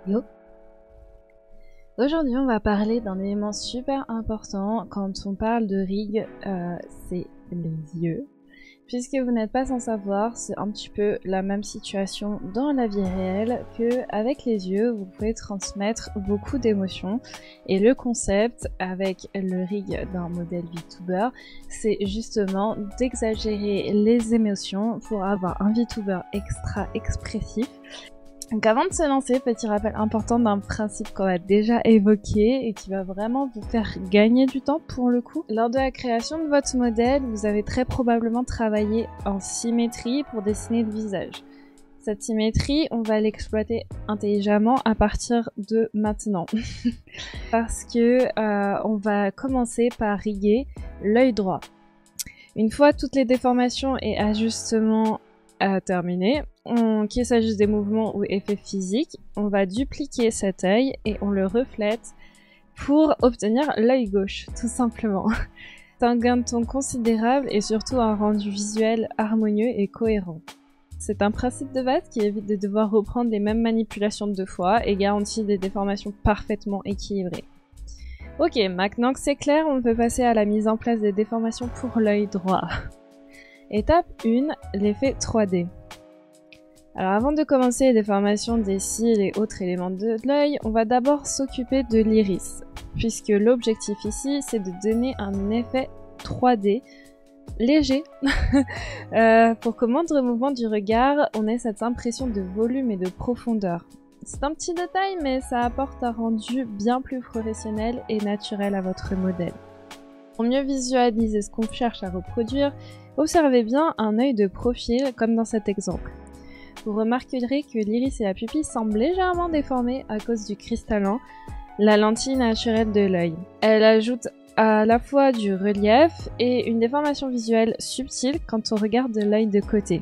Yo. Aujourd'hui, on va parler d'un élément super important quand on parle de rig, c'est les yeux. Puisque vous n'êtes pas sans savoir, c'est un petit peu la même situation dans la vie réelle que avec les yeux, vous pouvez transmettre beaucoup d'émotions. Et le concept avec le rig d'un modèle VTuber, c'est justement d'exagérer les émotions pour avoir un VTuber extra expressif. Donc avant de se lancer, petit rappel important d'un principe qu'on a déjà évoqué et qui va vraiment vous faire gagner du temps pour le coup. Lors de la création de votre modèle, vous avez très probablement travaillé en symétrie pour dessiner le visage. Cette symétrie, on va l'exploiter intelligemment à partir de maintenant. Parce que on va commencer par riguer l'œil droit. Une fois toutes les déformations et ajustements terminés, qu'il s'agisse des mouvements ou effets physiques, on va dupliquer cet œil et on le reflète pour obtenir l'œil gauche, tout simplement. C'est un gain de ton considérable et surtout un rendu visuel harmonieux et cohérent. C'est un principe de base qui évite de devoir reprendre les mêmes manipulations deux fois et garantit des déformations parfaitement équilibrées. Ok, maintenant que c'est clair, on peut passer à la mise en place des déformations pour l'œil droit. Étape 1, l'effet 3D. Alors avant de commencer les déformations des cils et autres éléments de l'œil, on va d'abord s'occuper de l'iris, puisque l'objectif ici c'est de donner un effet 3D léger pour qu'au moindre mouvement du regard, on ait cette impression de volume et de profondeur. C'est un petit détail, mais ça apporte un rendu bien plus professionnel et naturel à votre modèle. Pour mieux visualiser ce qu'on cherche à reproduire, observez bien un œil de profil comme dans cet exemple. Vous remarquerez que l'iris et la pupille semblent légèrement déformés à cause du cristallin, la lentille naturelle de l'œil. Elle ajoute à la fois du relief et une déformation visuelle subtile quand on regarde l'œil de côté.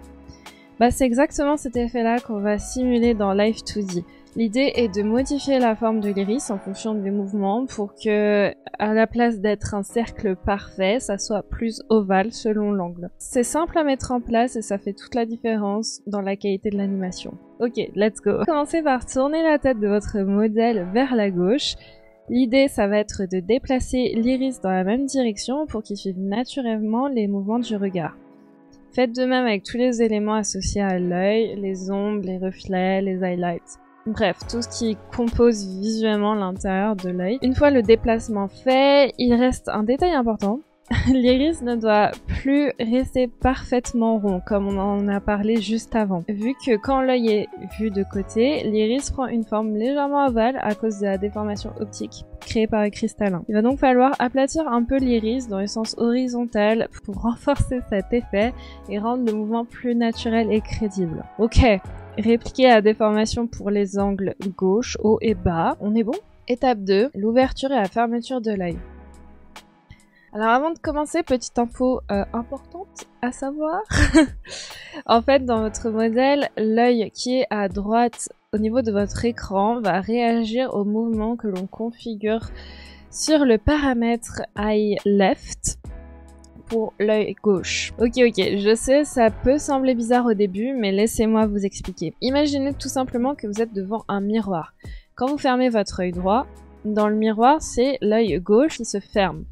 C'est exactement cet effet-là qu'on va simuler dans Live 2D. L'idée est de modifier la forme de l'iris en fonction des mouvements pour que, à la place d'être un cercle parfait, ça soit plus ovale selon l'angle. C'est simple à mettre en place et ça fait toute la différence dans la qualité de l'animation. Ok, let's go. Commencez par tourner la tête de votre modèle vers la gauche. L'idée, ça va être de déplacer l'iris dans la même direction pour qu'il suive naturellement les mouvements du regard. Faites de même avec tous les éléments associés à l'œil, les ombres, les reflets, les highlights. Bref, tout ce qui compose visuellement l'intérieur de l'œil. Une fois le déplacement fait, il reste un détail important. L'iris ne doit plus rester parfaitement rond, comme on en a parlé juste avant. Vu que quand l'œil est vu de côté, l'iris prend une forme légèrement ovale à cause de la déformation optique créée par le cristallin. Il va donc falloir aplatir un peu l'iris dans le sens horizontal pour renforcer cet effet et rendre le mouvement plus naturel et crédible. Ok, répliquer la déformation pour les angles gauche, haut et bas, on est bon? Étape 2, l'ouverture et la fermeture de l'œil. Alors avant de commencer, petite info importante à savoir. En fait, dans votre modèle, l'œil qui est à droite au niveau de votre écran va réagir au mouvement que l'on configure sur le paramètre Eye Left pour l'œil gauche. Ok, je sais, ça peut sembler bizarre au début, mais laissez-moi vous expliquer. Imaginez tout simplement que vous êtes devant un miroir. Quand vous fermez votre œil droit, dans le miroir, c'est l'œil gauche qui se ferme.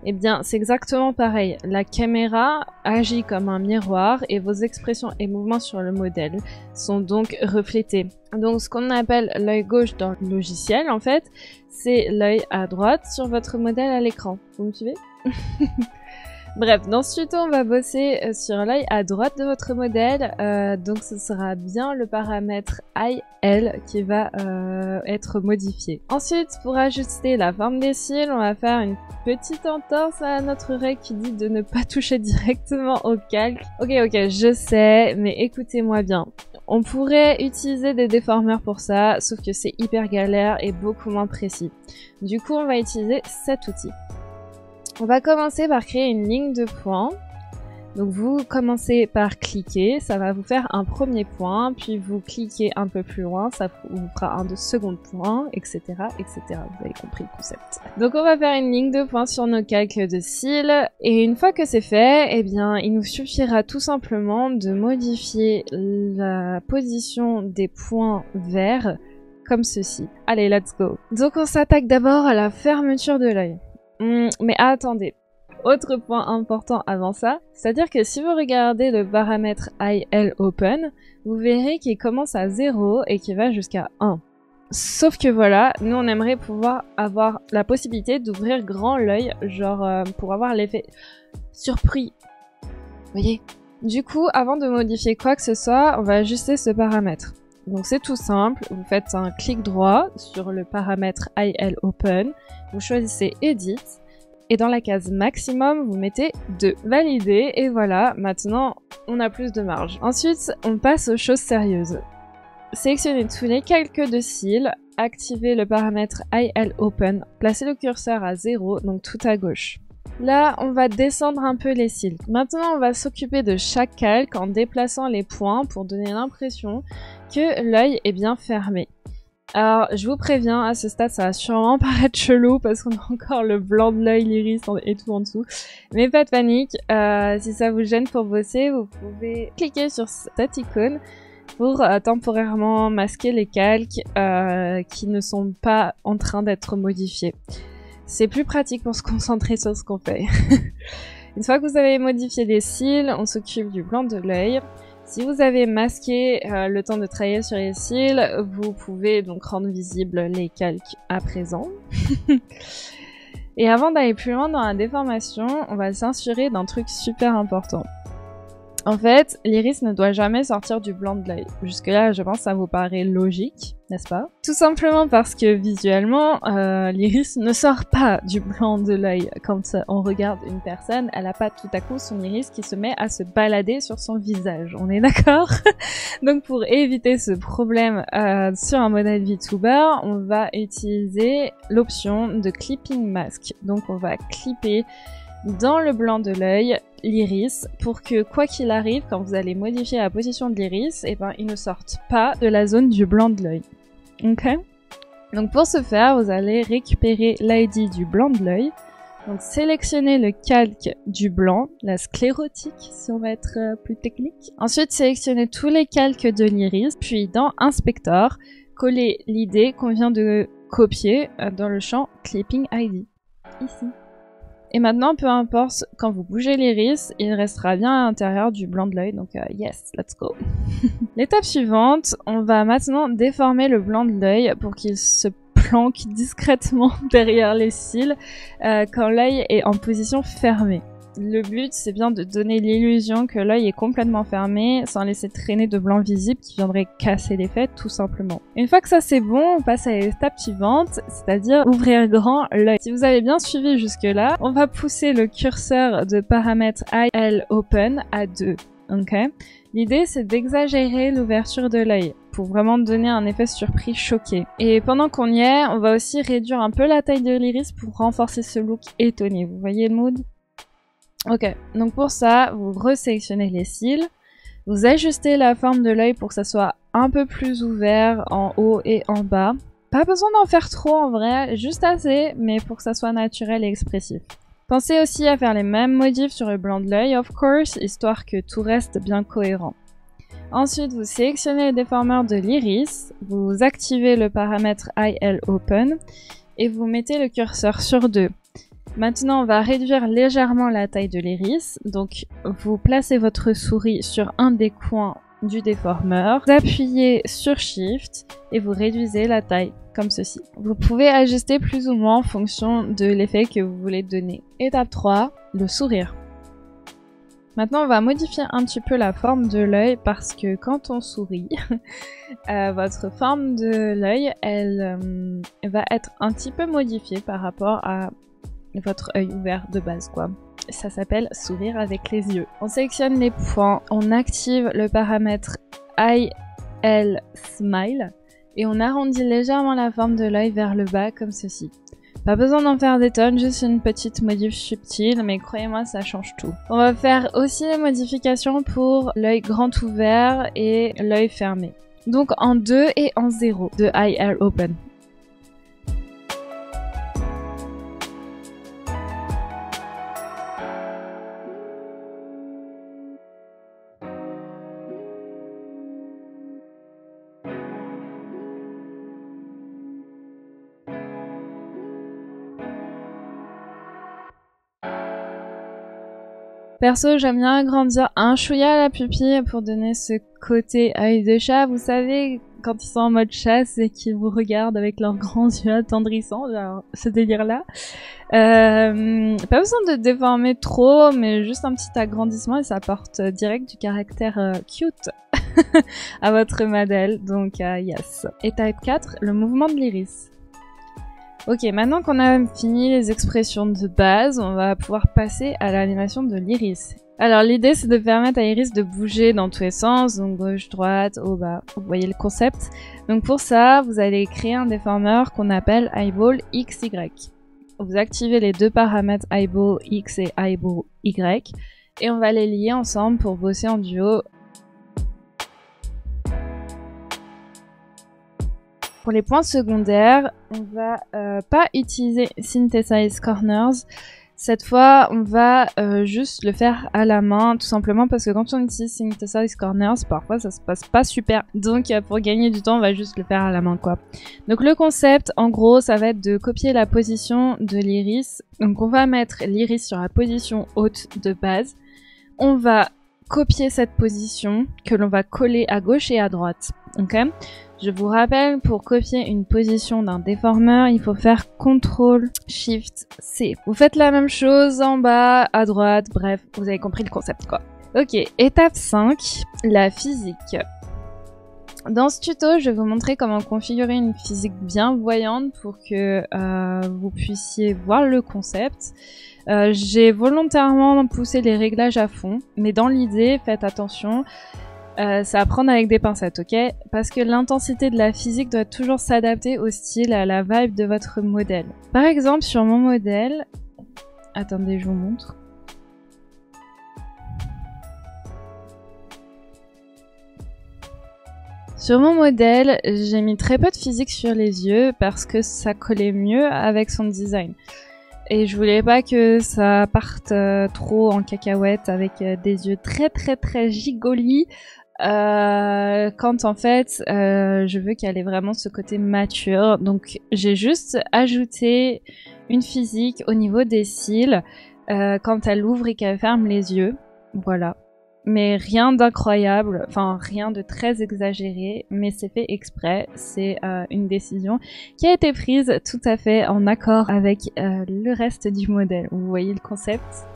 Eh bien, c'est exactement pareil. La caméra agit comme un miroir et vos expressions et mouvements sur le modèle sont donc reflétés. Donc, ce qu'on appelle l'œil gauche dans le logiciel, en fait, c'est l'œil à droite sur votre modèle à l'écran. Vous me suivez? Bref, dans ce tuto, on va bosser sur l'œil à droite de votre modèle. Donc, ce sera bien le paramètre IL qui va être modifié. Ensuite, pour ajuster la forme des cils, on va faire une petite entorse à notre règle qui dit de ne pas toucher directement au calque. Ok, je sais, mais écoutez-moi bien. On pourrait utiliser des déformeurs pour ça, sauf que c'est hyper galère et beaucoup moins précis. Du coup, on va utiliser cet outil. On va commencer par créer une ligne de points. Donc vous commencez par cliquer, ça va vous faire un premier point, puis vous cliquez un peu plus loin, ça vous fera un second point, etc., etc. Vous avez compris le concept. Donc on va faire une ligne de points sur nos calques de cils, et une fois que c'est fait, eh bien, il nous suffira tout simplement de modifier la position des points verts comme ceci. Allez, let's go. Donc on s'attaque d'abord à la fermeture de l'œil. Mais attendez. Autre point important avant ça, c'est-à-dire que si vous regardez le paramètre IL Open, vous verrez qu'il commence à 0 et qu'il va jusqu'à 1. Sauf que voilà, nous on aimerait pouvoir avoir la possibilité d'ouvrir grand l'œil, genre pour avoir l'effet surpris. Vous voyez? Du coup, avant de modifier quoi que ce soit, on va ajuster ce paramètre. Donc c'est tout simple, vous faites un clic droit sur le paramètre IL Open, vous choisissez Edit, et dans la case maximum, vous mettez 2. Valider, et voilà, maintenant on a plus de marge. Ensuite, on passe aux choses sérieuses. Sélectionnez tous les calques de cils, activez le paramètre IL Open, placez le curseur à 0, donc tout à gauche. Là, on va descendre un peu les cils. Maintenant, on va s'occuper de chaque calque en déplaçant les points pour donner l'impression que l'œil est bien fermé. Alors, je vous préviens, à ce stade, ça va sûrement paraître chelou parce qu'on a encore le blanc de l'œil, l'iris et tout en dessous. Mais pas de panique, si ça vous gêne pour bosser, vous pouvez cliquer sur cette icône pour temporairement masquer les calques qui ne sont pas en train d'être modifiés. C'est plus pratique pour se concentrer sur ce qu'on fait. Une fois que vous avez modifié les cils, on s'occupe du blanc de l'œil. Si vous avez masqué le temps de travailler sur les cils, vous pouvez donc rendre visibles les calques à présent. Et avant d'aller plus loin dans la déformation, on va s'assurer d'un truc super important. En fait, l'iris ne doit jamais sortir du blanc de l'œil. Jusque-là, je pense que ça vous paraît logique, n'est-ce pas? Tout simplement parce que visuellement, l'iris ne sort pas du blanc de l'œil. Quand on regarde une personne, elle n'a pas tout à coup son iris qui se met à se balader sur son visage. On est d'accord? Donc pour éviter ce problème sur un modèle VTuber, on va utiliser l'option de Clipping Mask. Donc on va clipper dans le blanc de l'œil l'iris pour que quoi qu'il arrive, quand vous allez modifier la position de l'iris, il ne sorte pas de la zone du blanc de l'œil. Ok? Donc pour ce faire, vous allez récupérer l'ID du blanc de l'œil. Donc sélectionnez le calque du blanc, la sclérotique si on va être plus technique. Ensuite sélectionnez tous les calques de l'iris, puis dans Inspector, collez l'idée qu'on vient de copier dans le champ Clipping ID, ici. Et maintenant, peu importe, quand vous bougez l'iris, il restera bien à l'intérieur du blanc de l'œil, donc yes, let's go. L'étape suivante, on va maintenant déformer le blanc de l'œil pour qu'il se planque discrètement derrière les cils quand l'œil est en position fermée. Le but, c'est bien de donner l'illusion que l'œil est complètement fermé sans laisser traîner de blanc visible qui viendrait casser l'effet tout simplement. Une fois que ça c'est bon, on passe à l'étape suivante, c'est-à-dire ouvrir grand l'œil. Si vous avez bien suivi jusque-là, on va pousser le curseur de paramètre IL Open à 2. Okay. L'idée, c'est d'exagérer l'ouverture de l'œil pour vraiment donner un effet surpris choqué. Et pendant qu'on y est, on va aussi réduire un peu la taille de l'iris pour renforcer ce look étonné. Vous voyez le mood? Ok, donc pour ça, vous resélectionnez les cils, vous ajustez la forme de l'œil pour que ça soit un peu plus ouvert en haut et en bas. Pas besoin d'en faire trop en vrai, juste assez, mais pour que ça soit naturel et expressif. Pensez aussi à faire les mêmes modifs sur le blanc de l'œil, of course, histoire que tout reste bien cohérent. Ensuite, vous sélectionnez le déformeur de l'iris, vous activez le paramètre IL Open et vous mettez le curseur sur 2. Maintenant, on va réduire légèrement la taille de l'iris. Donc, vous placez votre souris sur un des coins du déformeur, vous appuyez sur Shift et vous réduisez la taille comme ceci. Vous pouvez ajuster plus ou moins en fonction de l'effet que vous voulez donner. Étape 3, le sourire. Maintenant, on va modifier un petit peu la forme de l'œil parce que quand on sourit, votre forme de l'œil, elle va être un petit peu modifiée par rapport à votre œil ouvert de base, quoi. Ça s'appelle sourire avec les yeux. On sélectionne les points, on active le paramètre IL Smile et on arrondit légèrement la forme de l'œil vers le bas comme ceci. Pas besoin d'en faire des tonnes, juste une petite modif subtile, mais croyez-moi, ça change tout. On va faire aussi les modifications pour l'œil grand ouvert et l'œil fermé. Donc en 2 et en 0 de IL Open. Perso, j'aime bien agrandir un chouïa la pupille pour donner ce côté œil de chat. Vous savez, quand ils sont en mode chasse et qu'ils vous regardent avec leurs grands yeux attendrissants, genre ce délire-là. Pas besoin de déformer trop, mais juste un petit agrandissement et ça apporte direct du caractère cute à votre modèle. Donc, yes. Étape 4, le mouvement de l'iris. Ok, maintenant qu'on a fini les expressions de base, on va pouvoir passer à l'animation de l'iris. Alors l'idée c'est de permettre à l'iris de bouger dans tous les sens, donc gauche, droite, haut, bas, vous voyez le concept. Donc pour ça, vous allez créer un déformeur qu'on appelle eyeball XY. Vous activez les deux paramètres eyeball X et eyeball Y, et on va les lier ensemble pour bosser en duo. Pour les points secondaires, on va pas utiliser Synthesize Corners. Cette fois, on va juste le faire à la main, tout simplement parce que quand on utilise Synthesize Corners, parfois ça se passe pas super. Donc pour gagner du temps, on va juste le faire à la main, quoi. Donc le concept, en gros, ça va être de copier la position de l'iris. Donc on va mettre l'iris sur la position haute de base. On va copier cette position que l'on va coller à gauche et à droite. Ok ? Je vous rappelle, pour copier une position d'un déformeur, il faut faire CTRL-SHIFT-C. Vous faites la même chose en bas, à droite, bref, vous avez compris le concept, quoi. Ok, étape 5, la physique. Dans ce tuto, je vais vous montrer comment configurer une physique bien voyante pour que vous puissiez voir le concept. J'ai volontairement poussé les réglages à fond, mais dans l'idée, faites attention. C'est à prendre avec des pincettes, ok? Parce que l'intensité de la physique doit toujours s'adapter au style, à la vibe de votre modèle. Par exemple, sur mon modèle... Attendez, je vous montre. Sur mon modèle, j'ai mis très peu de physique sur les yeux parce que ça collait mieux avec son design. Et je voulais pas que ça parte trop en cacahuète avec des yeux très gigolis. Quand en fait je veux qu'elle ait vraiment ce côté mature, donc j'ai juste ajouté une physique au niveau des cils quand elle ouvre et qu'elle ferme les yeux, voilà, mais rien d'incroyable, enfin rien de très exagéré, mais c'est fait exprès, c'est une décision qui a été prise tout à fait en accord avec le reste du modèle. Vous voyez le concept?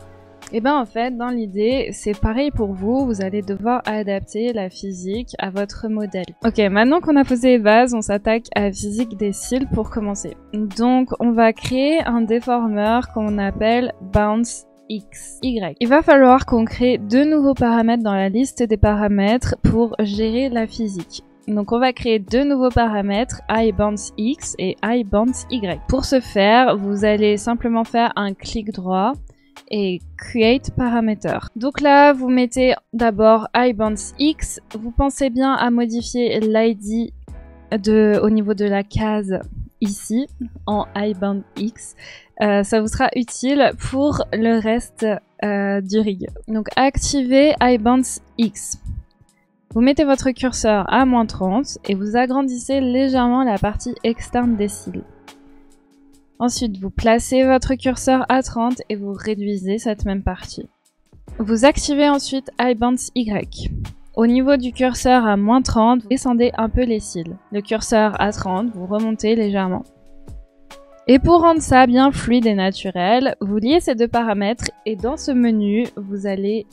Et ben en fait, dans l'idée, c'est pareil pour vous, vous allez devoir adapter la physique à votre modèle. Ok, maintenant qu'on a posé les bases, on s'attaque à la physique des cils pour commencer. Donc on va créer un déformeur qu'on appelle Bounce XY. Il va falloir qu'on crée deux nouveaux paramètres dans la liste des paramètres pour gérer la physique. Donc on va créer deux nouveaux paramètres, iBounce X et iBounce Y. Pour ce faire, vous allez simplement faire un clic droit et Create Parameter. Donc là, vous mettez d'abord iBounce X. Vous pensez bien à modifier l'ID au niveau de la case ici, en iBounce X. Ça vous sera utile pour le reste du rig. Donc activez iBounce X. Vous mettez votre curseur à -30 et vous agrandissez légèrement la partie externe des cils. Ensuite, vous placez votre curseur à 30 et vous réduisez cette même partie. Vous activez ensuite iBounce Y. Au niveau du curseur à -30, vous descendez un peu les cils. Le curseur à 30, vous remontez légèrement. Et pour rendre ça bien fluide et naturel, vous liez ces deux paramètres et dans ce menu, vous allez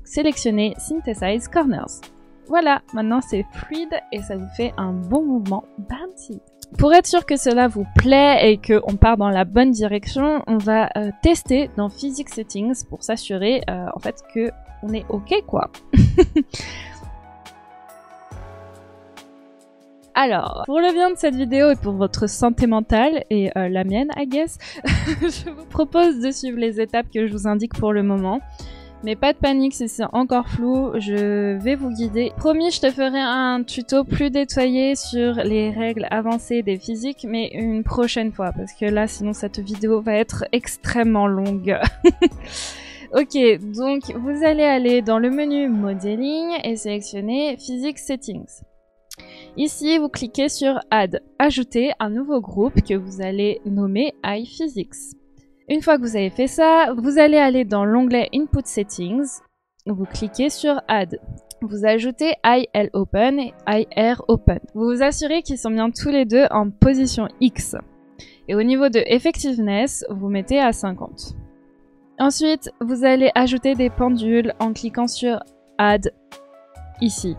sélectionner Synthesize Corners. Voilà, maintenant c'est fluide et ça vous fait un bon mouvement bouncy. Pour être sûr que cela vous plaît et qu'on part dans la bonne direction, on va tester dans Physics Settings pour s'assurer en fait que on est ok quoi. Alors, pour le bien de cette vidéo et pour votre santé mentale et la mienne, I guess, je vous propose de suivre les étapes que je vous indique pour le moment. Mais pas de panique si c'est encore flou, je vais vous guider. Promis, je te ferai un tuto plus détaillé sur les règles avancées des physiques, mais une prochaine fois, parce que là, sinon cette vidéo va être extrêmement longue. Ok, donc vous allez aller dans le menu Modeling et sélectionner Physics Settings. Ici, vous cliquez sur Add, ajouter un nouveau groupe que vous allez nommer iPhysics. Une fois que vous avez fait ça, vous allez aller dans l'onglet Input Settings, vous cliquez sur Add. Vous ajoutez ILOpen et IROpen. Vous vous assurez qu'ils sont bien tous les deux en position X. Et au niveau de Effectiveness, vous mettez à 50. Ensuite, vous allez ajouter des pendules en cliquant sur Add, ici.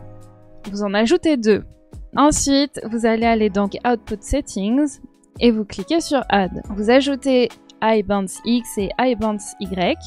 Vous en ajoutez 2. Ensuite, vous allez aller dans Output Settings et vous cliquez sur Add. Vous ajoutez iBounce X et iBounce Y.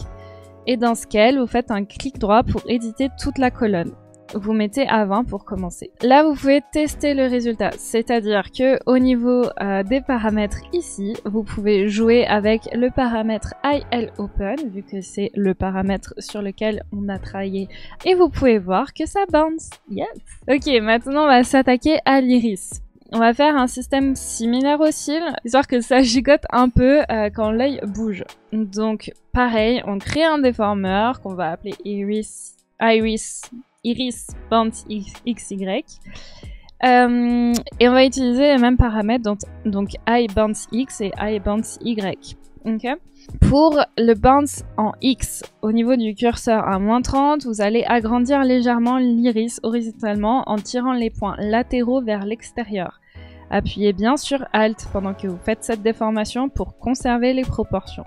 Et dans Scale, vous faites un clic droit pour éditer toute la colonne. Vous mettez à 20 pour commencer. Là, vous pouvez tester le résultat. C'est-à-dire que au niveau des paramètres ici, vous pouvez jouer avec le paramètre ILOpen, vu que c'est le paramètre sur lequel on a travaillé. Et vous pouvez voir que ça bounce. Yes! Ok, maintenant on va s'attaquer à l'iris. On va faire un système similaire aux cils, histoire que ça gigote un peu quand l'œil bouge. Donc, pareil, on crée un déformeur qu'on va appeler Iris Bounce XY. Et on va utiliser les mêmes paramètres, donc iBounce X et iBounce Y. Okay. Pour le bounce en X, au niveau du curseur à -30, vous allez agrandir légèrement l'iris horizontalement en tirant les points latéraux vers l'extérieur. Appuyez bien sur Alt pendant que vous faites cette déformation pour conserver les proportions.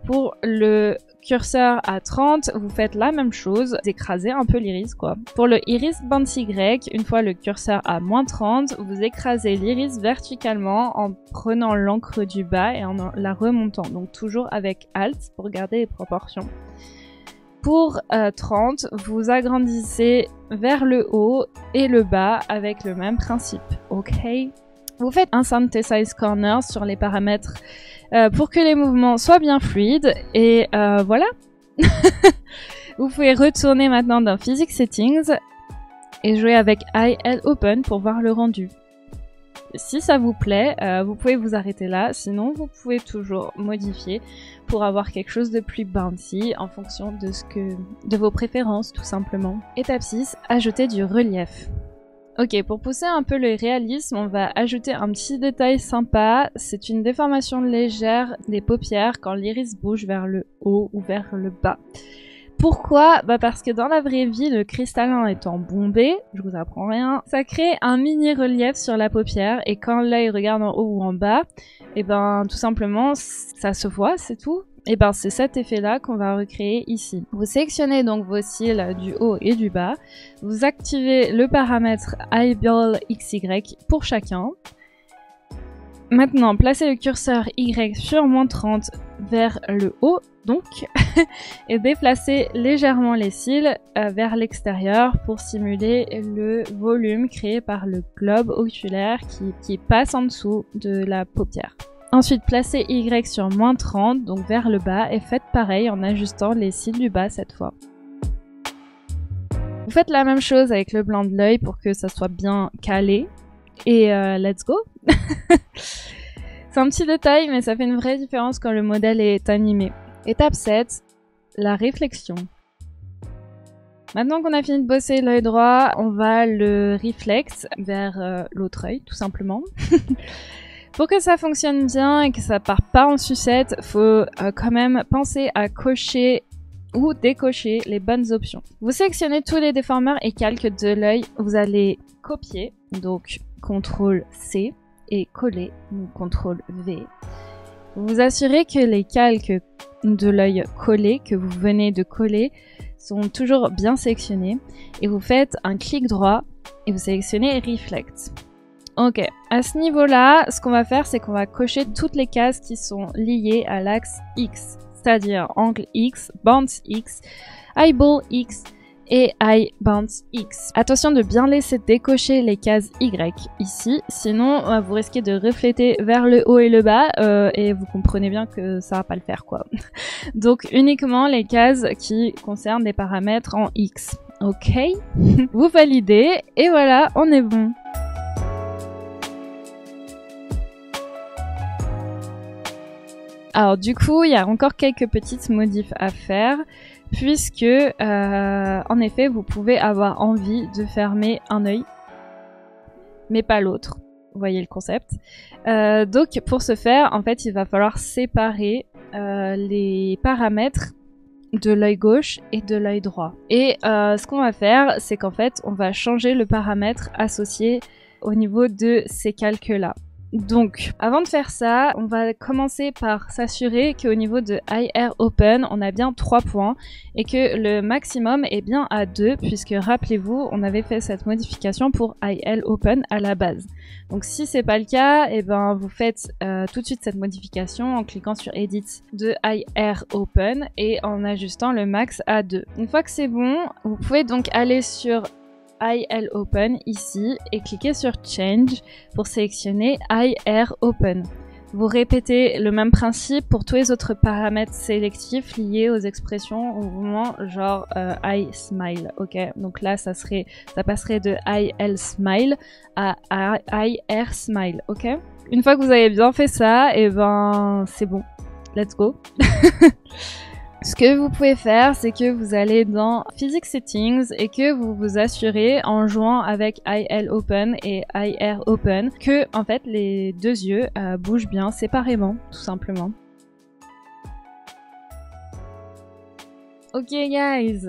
Pour le curseur à 30, vous faites la même chose, vous écrasez un peu l'iris quoi. Pour le iris bounce Y, une fois le curseur à -30, vous écrasez l'iris verticalement en prenant l'encre du bas et en la remontant, donc toujours avec Alt pour garder les proportions. Pour 30, vous agrandissez vers le haut et le bas avec le même principe, ok? Vous faites un Synthesize Corner sur les paramètres pour que les mouvements soient bien fluides et voilà. Vous pouvez retourner maintenant dans Physics Settings et jouer avec ILOpen pour voir le rendu. Si ça vous plaît, vous pouvez vous arrêter là, sinon vous pouvez toujours modifier pour avoir quelque chose de plus bouncy en fonction de vos préférences tout simplement. Étape 6, ajouter du relief. Ok, pour pousser un peu le réalisme, on va ajouter un petit détail sympa. C'est une déformation légère des paupières quand l'iris bouge vers le haut ou vers le bas. Pourquoi? Bah parce que dans la vraie vie, le cristallin étant bombé, je vous apprends rien, ça crée un mini relief sur la paupière et quand l'œil regarde en haut ou en bas, et ben tout simplement ça se voit, c'est tout. Et ben c'est cet effet-là qu'on va recréer ici. Vous sélectionnez donc vos cils du haut et du bas, vous activez le paramètre Eyeball XY pour chacun. Maintenant, placez le curseur Y sur -30 vers le haut, donc, et déplacez légèrement les cils vers l'extérieur pour simuler le volume créé par le globe oculaire qui passe en dessous de la paupière. Ensuite, placez Y sur -30, donc vers le bas, et faites pareil en ajustant les cils du bas cette fois. Vous faites la même chose avec le blanc de l'œil pour que ça soit bien calé. Et let's go. C'est un petit détail, mais ça fait une vraie différence quand le modèle est animé. Étape 7, la réflexion. Maintenant qu'on a fini de bosser l'œil droit, on va le reflect vers l'autre œil, tout simplement. Pour que ça fonctionne bien et que ça parte pas en sucette, faut quand même penser à cocher ou décocher les bonnes options. Vous sélectionnez tous les déformeurs et calques de l'œil, vous allez copier, donc CTRL-C, et coller, donc CTRL-V. Vous vous assurez que les calques de l'œil collé, que vous venez de coller, sont toujours bien sélectionnés, et vous faites un clic droit, et vous sélectionnez Reflect. Ok, à ce niveau-là, ce qu'on va faire, c'est qu'on va cocher toutes les cases qui sont liées à l'axe X, c'est-à-dire angle X, bounce X, eyeball X et eye bounce X. Attention de bien laisser décocher les cases Y ici, sinon vous risquez de refléter vers le haut et le bas et vous comprenez bien que ça va pas le faire quoi. Donc uniquement les cases qui concernent des paramètres en X. Ok, vous validez et voilà, on est bon. Alors du coup, il y a encore quelques petites modifs à faire, puisque en effet, vous pouvez avoir envie de fermer un œil, mais pas l'autre. Vous voyez le concept. Donc pour ce faire, en fait, il va falloir séparer les paramètres de l'œil gauche et de l'œil droit. Et ce qu'on va faire, c'est qu'en fait, on va changer le paramètre associé au niveau de ces calques-là. Donc, avant de faire ça, on va commencer par s'assurer qu'au niveau de Eye Air Open, on a bien 3 points et que le maximum est bien à 2, puisque rappelez-vous, on avait fait cette modification pour Eye Air Open à la base. Donc si c'est pas le cas, et ben vous faites tout de suite cette modification en cliquant sur Edit de Eye Air Open et en ajustant le max à 2. Une fois que c'est bon, vous pouvez donc aller sur Eye Air Open ici et cliquer sur Change pour sélectionner Eye Air Open. Vous répétez le même principe pour tous les autres paramètres sélectifs liés aux expressions au mouvement, genre Eye Smile, ok? Donc là, ça passerait de Eye L Smile à Eye Air Smile, ok? Une fois que vous avez bien fait ça, et ben c'est bon. Let's go. Ce que vous pouvez faire, c'est que vous allez dans Physics Settings et que vous vous assurez en jouant avec Eye L Open et Eye Air Open que en fait les deux yeux bougent bien séparément, tout simplement. Ok guys.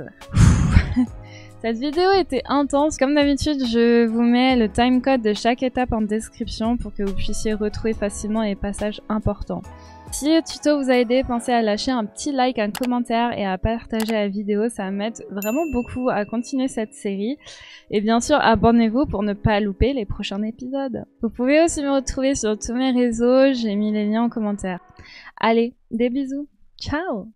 Cette vidéo était intense. Comme d'habitude, je vous mets le timecode de chaque étape en description pour que vous puissiez retrouver facilement les passages importants. Si le tuto vous a aidé, pensez à lâcher un petit like, un commentaire et à partager la vidéo, ça m'aide vraiment beaucoup à continuer cette série. Et bien sûr, abonnez-vous pour ne pas louper les prochains épisodes. Vous pouvez aussi me retrouver sur tous mes réseaux, j'ai mis les liens en commentaire. Allez, des bisous, ciao!